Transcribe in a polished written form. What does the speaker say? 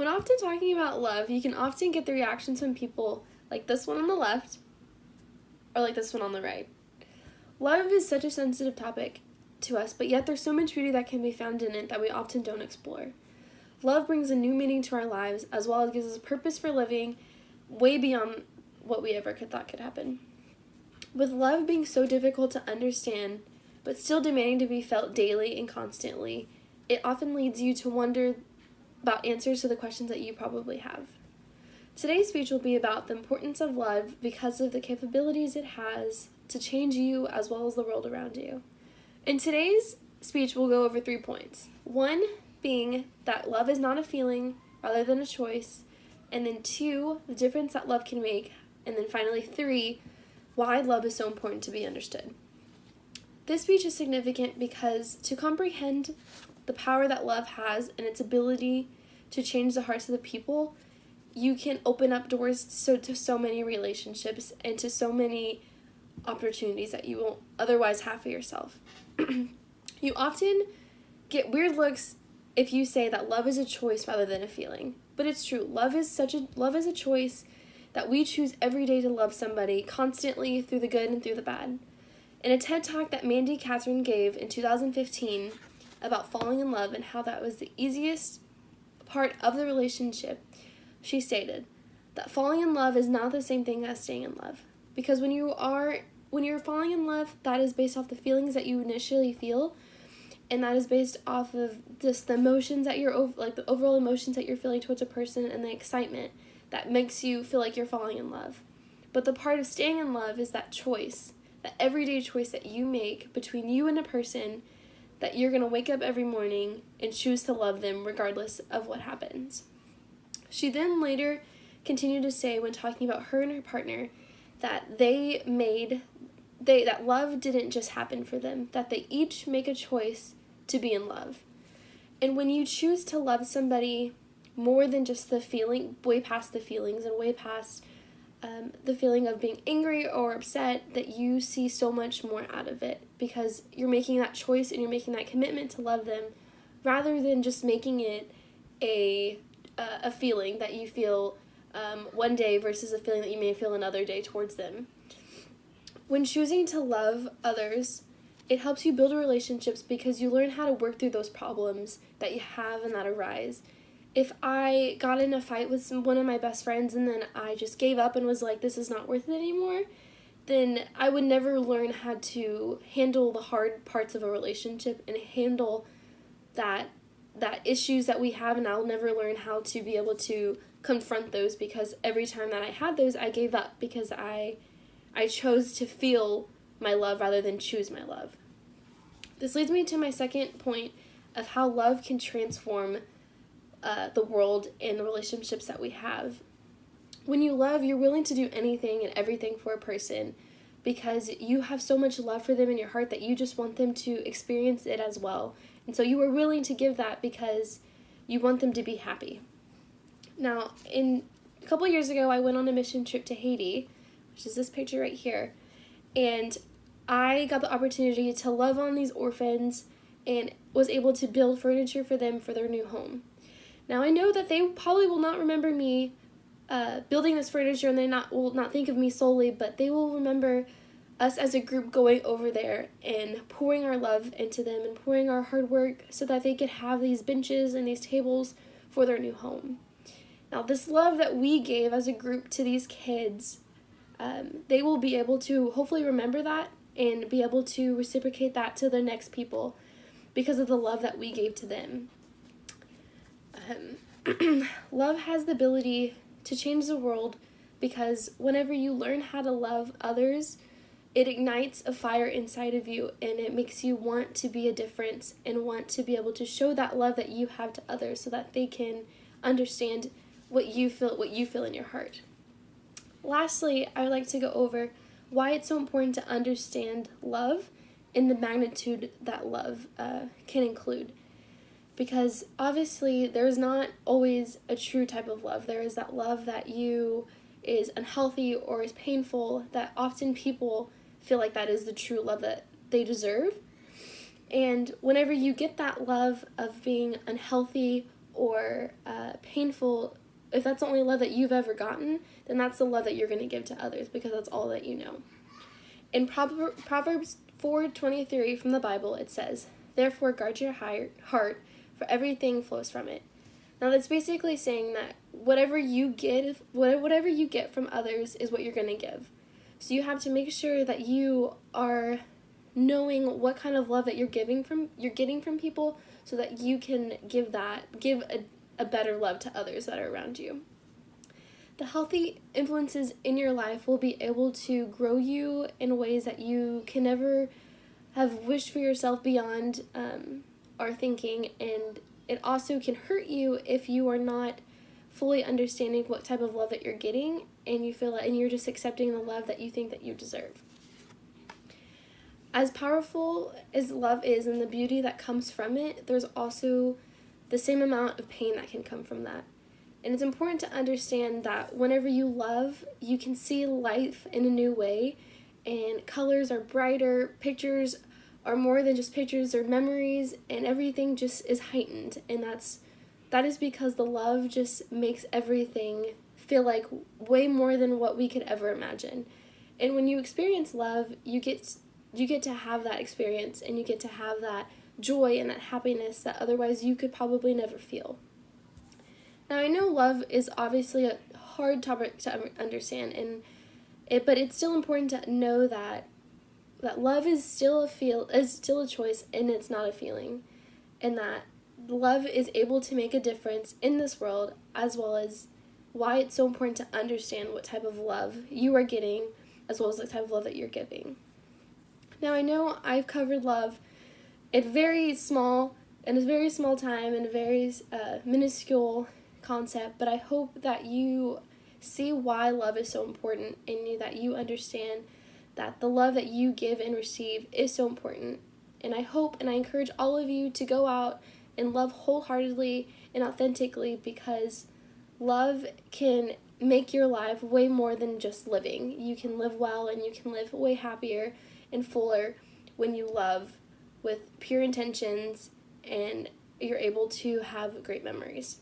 When often talking about love, you can often get the reactions from people like this one on the left or like this one on the right. Love is such a sensitive topic to us, but yet there's so much beauty that can be found in it that we often don't explore. Love brings a new meaning to our lives, as well as gives us a purpose for living way beyond what we ever thought could happen. With love being so difficult to understand, but still demanding to be felt daily and constantly, it often leads you to wonder about answers to the questions that you probably have. Today's speech will be about the importance of love because of the capabilities it has to change you as well as the world around you. In today's speech, we'll go over 3 points. 1 being that love is not a feeling rather than a choice, and then 2, the difference that love can make, and then finally 3, why love is so important to be understood. This speech is significant because to comprehend the power that love has and its ability to change the hearts of the people, you can open up doors to so many relationships and to so many opportunities that you won't otherwise have for yourself. You often get weird looks if you say that love is a choice rather than a feeling. But it's true. Love is a choice that we choose every day to love somebody constantly through the good and through the bad. In a TED Talk that Mandy Catherine gave in 2015 about falling in love and how that was the easiest part of the relationship, she stated that falling in love is not the same thing as staying in love. Because when you're falling in love, that is based off the feelings that you initially feel, and that is based off of just the emotions that the overall emotions that you're feeling towards a person and the excitement that makes you feel like you're falling in love. But the part of staying in love is that choice, that everyday choice that you make between you and a person, that you're going to wake up every morning and choose to love them regardless of what happens. She then later continued to say, when talking about her and her partner, that that love didn't just happen for them, that they each make a choice to be in love. And when you choose to love somebody more than just the feeling, way past the feelings and way past the feeling of being angry or upset, that you see so much more out of it because you're making that choice and you're making that commitment to love them rather than just making it a feeling that you feel one day versus a feeling that you may feel another day towards them. When choosing to love others, it helps you build relationships because you learn how to work through those problems that you have and that arise. If I got in a fight with one of my best friends and then I just gave up and was like, this is not worth it anymore, then I would never learn how to handle the hard parts of a relationship and handle that issues that we have, and I'll never learn how to be able to confront those because every time that I had those, I gave up because I chose to feel my love rather than choose my love. This leads me to my second point of how love can transform the world and the relationships that we have. When you love, you're willing to do anything and everything for a person because you have so much love for them in your heart that you just want them to experience it as well. And so you are willing to give that because you want them to be happy. Now, a couple years ago, I went on a mission trip to Haiti, which is this picture right here, and I got the opportunity to love on these orphans and was able to build furniture for them for their new home. Now, I know that they probably will not remember me building this furniture and they will not think of me solely, but they will remember us as a group going over there and pouring our love into them and pouring our hard work so that they could have these benches and these tables for their new home. Now, this love that we gave as a group to these kids, they will be able to hopefully remember that and be able to reciprocate that to the next people because of the love that we gave to them. Love has the ability to change the world because whenever you learn how to love others, it ignites a fire inside of you and it makes you want to be a difference and want to be able to show that love that you have to others so that they can understand what you feel in your heart. Lastly, I would like to go over why it's so important to understand love and the magnitude that love can include. Because obviously there's not always a true type of love. There is that love that is unhealthy or is painful, that often people feel like that is the true love that they deserve. And whenever you get that love of being unhealthy or painful, if that's the only love that you've ever gotten, then that's the love that you're going to give to others, because that's all that you know. In Proverbs 4:23 from the Bible, it says, "Therefore guard your heart, for everything flows from it." Now that's basically saying that whatever you get from others is what you're going to give. So you have to make sure that you are knowing what kind of love that you're getting from people, so that you can give a better love to others that are around you. The healthy influences in your life will be able to grow you in ways that you can never have wished for yourself beyond our thinking, and it also can hurt you if you are not fully understanding what type of love that you're getting, and you're just accepting the love that you think that you deserve. As powerful as love is and the beauty that comes from it, there's also the same amount of pain that can come from that. And it's important to understand that whenever you love, you can see life in a new way, and colors are brighter, pictures are more than just pictures, they're memories, and everything just is heightened. And that is because the love just makes everything feel like way more than what we could ever imagine. And when you experience love, you get to have that experience, and you get to have that joy and that happiness that otherwise you could probably never feel. Now, I know love is obviously a hard topic to understand, but it's still important to know that love is still a choice, and it's not a feeling, and that love is able to make a difference in this world, as well as why it's so important to understand what type of love you are getting, as well as the type of love that you're giving. Now, I know I've covered love in a very small time, and a very minuscule concept, but I hope that you see why love is so important, and that you understand that the love that you give and receive is so important. And I hope and I encourage all of you to go out and love wholeheartedly and authentically, because love can make your life way more than just living. You can live well, and you can live way happier and fuller when you love with pure intentions, and you're able to have great memories.